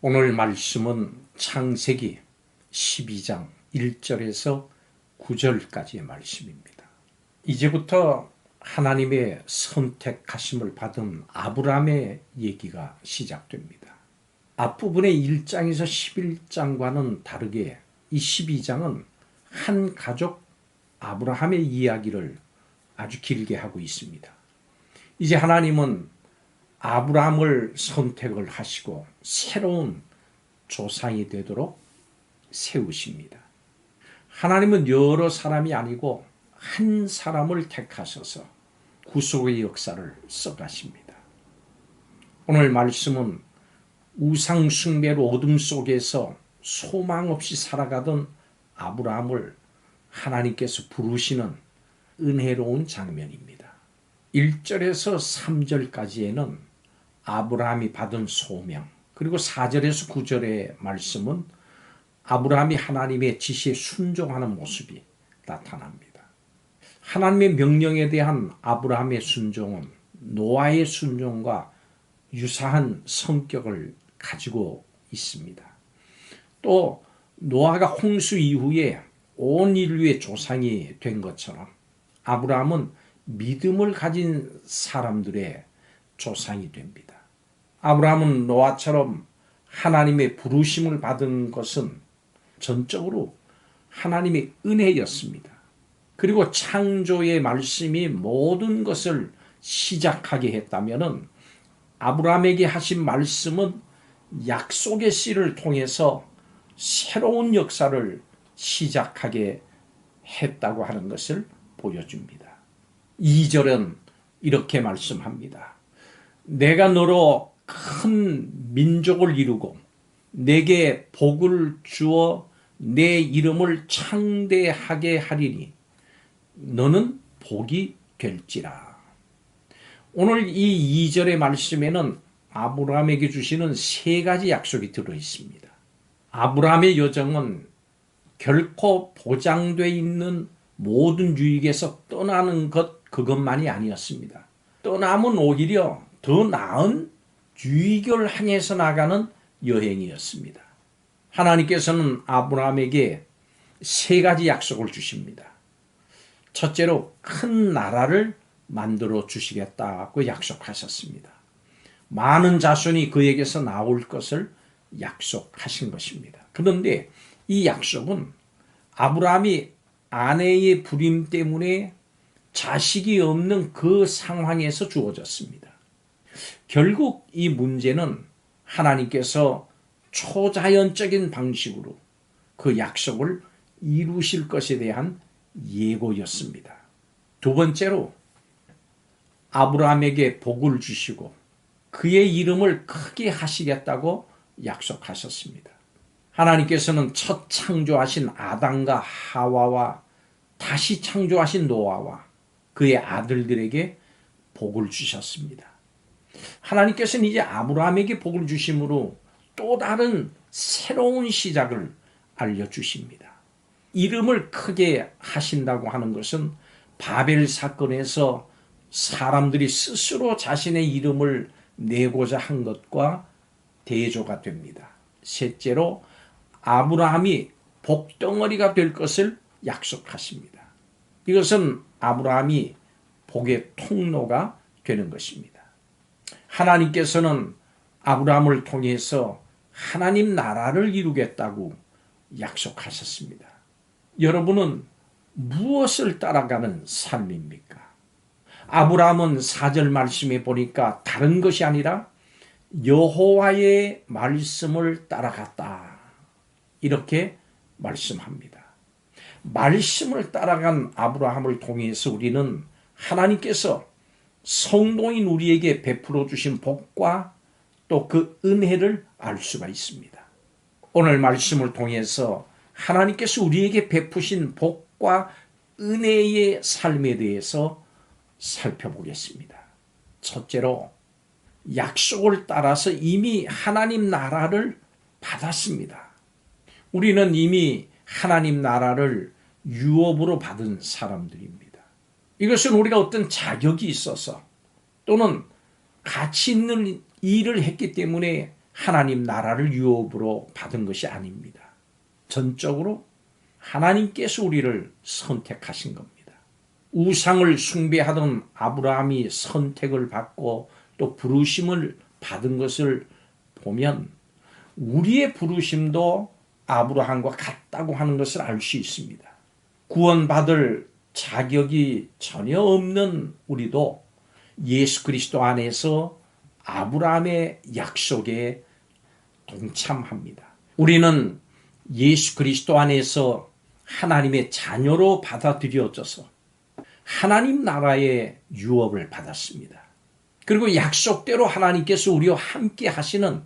오늘 말씀은 창세기 12장 1절에서 9절까지의 말씀입니다. 이제부터 하나님의 선택하심을 받은 아브라함의 얘기가 시작됩니다. 앞부분의 1장에서 11장과는 다르게 이 12장은 한 가족 아브라함의 이야기를 아주 길게 하고 있습니다. 이제 하나님은 아브라함을 선택을 하시고 새로운 조상이 되도록 세우십니다. 하나님은 여러 사람이 아니고 한 사람을 택하셔서 구속의 역사를 써가십니다. 오늘 말씀은 우상 숭배로 어둠 속에서 소망 없이 살아가던 아브라함을 하나님께서 부르시는 은혜로운 장면입니다. 1절에서 3절까지에는 아브라함이 받은 소명, 그리고 4절에서 9절의 말씀은 아브라함이 하나님의 지시에 순종하는 모습이 나타납니다. 하나님의 명령에 대한 아브라함의 순종은 노아의 순종과 유사한 성격을 가지고 있습니다. 또 노아가 홍수 이후에 온 인류의 조상이 된 것처럼 아브라함은 믿음을 가진 사람들의 조상이 됩니다. 아브라함은 노아처럼 하나님의 부르심을 받은 것은 전적으로 하나님의 은혜였습니다. 그리고 창조의 말씀이 모든 것을 시작하게 했다면 아브라함에게 하신 말씀은 약속의 씨를 통해서 새로운 역사를 시작하게 했다고 하는 것을 보여줍니다. 2절은 이렇게 말씀합니다. 내가 너로 큰 민족을 이루고 내게 복을 주어 내 이름을 창대하게 하리니 너는 복이 될지라. 오늘 이 2절의 말씀에는 아브라함에게 주시는 세 가지 약속이 들어 있습니다. 아브라함의 여정은 결코 보장되어 있는 모든 유익에서 떠나는 그것만이 아니었습니다. 떠남은 오히려 더 나은 유익을 향해서 나가는 여행이었습니다. 하나님께서는 아브라함에게 세 가지 약속을 주십니다. 첫째로 큰 나라를 만들어 주시겠다고 약속하셨습니다. 많은 자손이 그에게서 나올 것을 약속하신 것입니다. 그런데 이 약속은 아브라함이 아내의 불임 때문에 자식이 없는 그 상황에서 주어졌습니다. 결국 이 문제는 하나님께서 초자연적인 방식으로 그 약속을 이루실 것에 대한 예고였습니다. 두 번째로 아브라함에게 복을 주시고 그의 이름을 크게 하시겠다고 약속하셨습니다. 하나님께서는 첫 창조하신 아담과 하와와 다시 창조하신 노아와 그의 아들들에게 복을 주셨습니다. 하나님께서는 이제 아브라함에게 복을 주심으로 또 다른 새로운 시작을 알려주십니다. 이름을 크게 하신다고 하는 것은 바벨 사건에서 사람들이 스스로 자신의 이름을 내고자 한 것과 대조가 됩니다. 셋째로 아브라함이 복덩어리가 될 것을 약속하십니다. 이것은 아브라함이 복의 통로가 되는 것입니다. 하나님께서는 아브라함을 통해서 하나님 나라를 이루겠다고 약속하셨습니다. 여러분은 무엇을 따라가는 삶입니까? 아브라함은 4절 말씀에 보니까 다른 것이 아니라 여호와의 말씀을 따라갔다. 이렇게 말씀합니다. 말씀을 따라간 아브라함을 통해서 우리는 하나님께서 성도인 우리에게 베풀어 주신 복과 또 그 은혜를 알 수가 있습니다. 오늘 말씀을 통해서 하나님께서 우리에게 베푸신 복과 은혜의 삶에 대해서 살펴보겠습니다. 첫째로 약속을 따라서 이미 하나님 나라를 받았습니다. 우리는 이미 하나님 나라를 유업으로 받은 사람들입니다. 이것은 우리가 어떤 자격이 있어서 또는 가치 있는 일을 했기 때문에 하나님 나라를 유업으로 받은 것이 아닙니다. 전적으로 하나님께서 우리를 선택하신 겁니다. 우상을 숭배하던 아브라함이 선택을 받고 또 부르심을 받은 것을 보면 우리의 부르심도 아브라함과 같다고 하는 것을 알 수 있습니다. 구원받을 자격이 전혀 없는 우리도 예수 그리스도 안에서 아브라함의 약속에 동참합니다. 우리는 예수 그리스도 안에서 하나님의 자녀로 받아들여져서 하나님 나라의 유업을 받았습니다. 그리고 약속대로 하나님께서 우리와 함께 하시는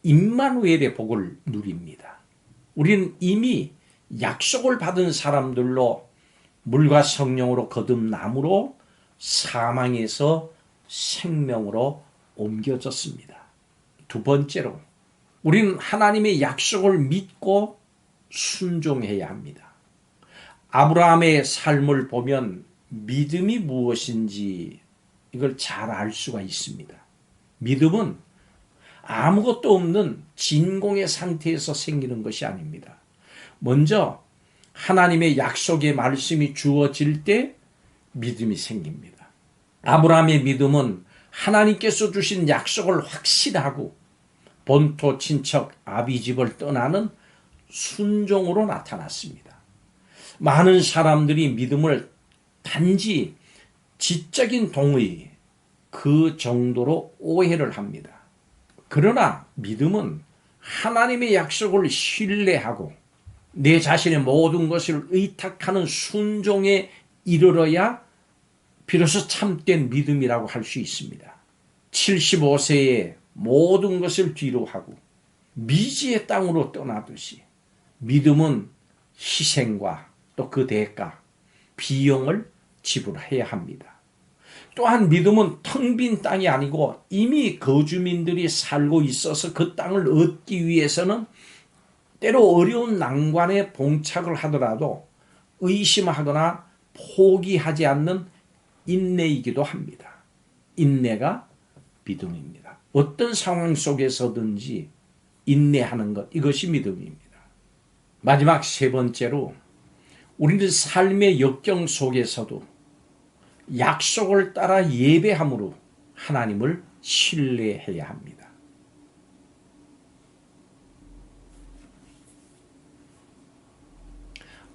임마누엘의 복을 누립니다. 우리는 이미 약속을 받은 사람들로 물과 성령으로 거듭남으로 사망에서 생명으로 옮겨졌습니다. 두 번째로 우리는 하나님의 약속을 믿고 순종해야 합니다. 아브라함의 삶을 보면 믿음이 무엇인지 이걸 잘 알 수가 있습니다. 믿음은 아무것도 없는 진공의 상태에서 생기는 것이 아닙니다. 먼저 하나님의 약속의 말씀이 주어질 때 믿음이 생깁니다. 아브라함의 믿음은 하나님께서 주신 약속을 확신하고 본토 친척 아비집을 떠나는 순종으로 나타났습니다. 많은 사람들이 믿음을 단지 지적인 동의 그 정도로 오해를 합니다. 그러나 믿음은 하나님의 약속을 신뢰하고 내 자신의 모든 것을 의탁하는 순종에 이르러야 비로소 참된 믿음이라고 할 수 있습니다. 75세에 모든 것을 뒤로 하고 미지의 땅으로 떠나듯이 믿음은 희생과 또 그 대가, 비용을 지불해야 합니다. 또한 믿음은 텅 빈 땅이 아니고 이미 거주민들이 살고 있어서 그 땅을 얻기 위해서는 때로 어려운 난관에 봉착을 하더라도 의심하거나 포기하지 않는 인내이기도 합니다. 인내가 믿음입니다. 어떤 상황 속에서든지 인내하는 것, 이것이 믿음입니다. 마지막 세 번째로 우리는 삶의 역경 속에서도 약속을 따라 예배함으로 하나님을 신뢰해야 합니다.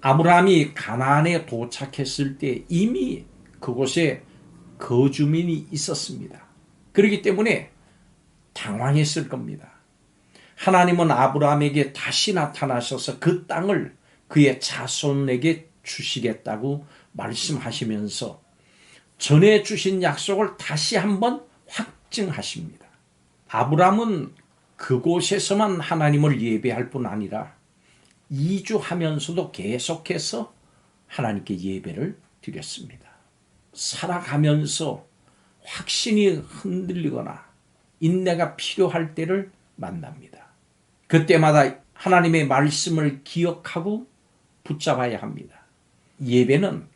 아브라함이 가나안에 도착했을 때 이미 그곳에 거주민이 있었습니다. 그렇기 때문에 당황했을 겁니다. 하나님은 아브라함에게 다시 나타나셔서 그 땅을 그의 자손에게 주시겠다고 말씀하시면서 전에 주신 약속을 다시 한번 확증하십니다. 아브라함은 그곳에서만 하나님을 예배할 뿐 아니라 이주하면서도 계속해서 하나님께 예배를 드렸습니다. 살아가면서 확신이 흔들리거나 인내가 필요할 때를 만납니다. 그때마다 하나님의 말씀을 기억하고 붙잡아야 합니다. 예배는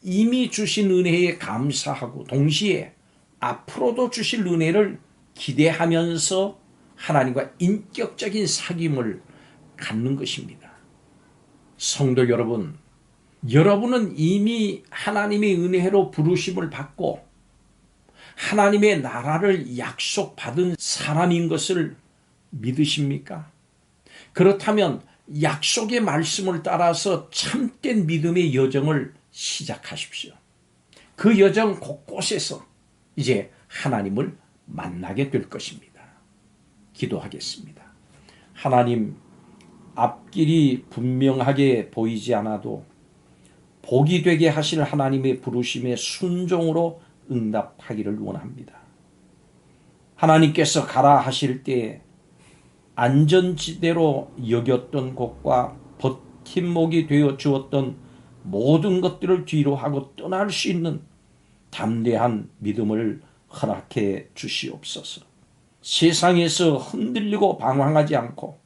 이미 주신 은혜에 감사하고 동시에 앞으로도 주실 은혜를 기대하면서 하나님과 인격적인 사귐을 갖는 것입니다. 성도 여러분, 여러분은 이미 하나님의 은혜로 부르심을 받고 하나님의 나라를 약속받은 사람인 것을 믿으십니까? 그렇다면 약속의 말씀을 따라서 참된 믿음의 여정을 시작하십시오. 그 여정 곳곳에서 이제 하나님을 만나게 될 것입니다. 기도하겠습니다. 하나님, 앞길이 분명하게 보이지 않아도 복이 되게 하실 하나님의 부르심에 순종으로 응답하기를 원합니다. 하나님께서 가라 하실 때 안전지대로 여겼던 곳과 버팀목이 되어 주었던 모든 것들을 뒤로 하고 떠날 수 있는 담대한 믿음을 허락해 주시옵소서. 세상에서 흔들리고 방황하지 않고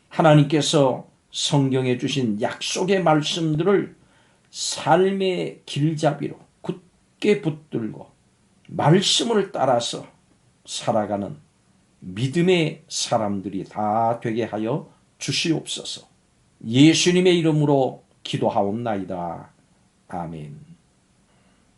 하나님께서 성경에 주신 약속의 말씀들을 삶의 길잡이로 굳게 붙들고 말씀을 따라서 살아가는 믿음의 사람들이 다 되게 하여 주시옵소서. 예수님의 이름으로 기도하옵나이다. 아멘.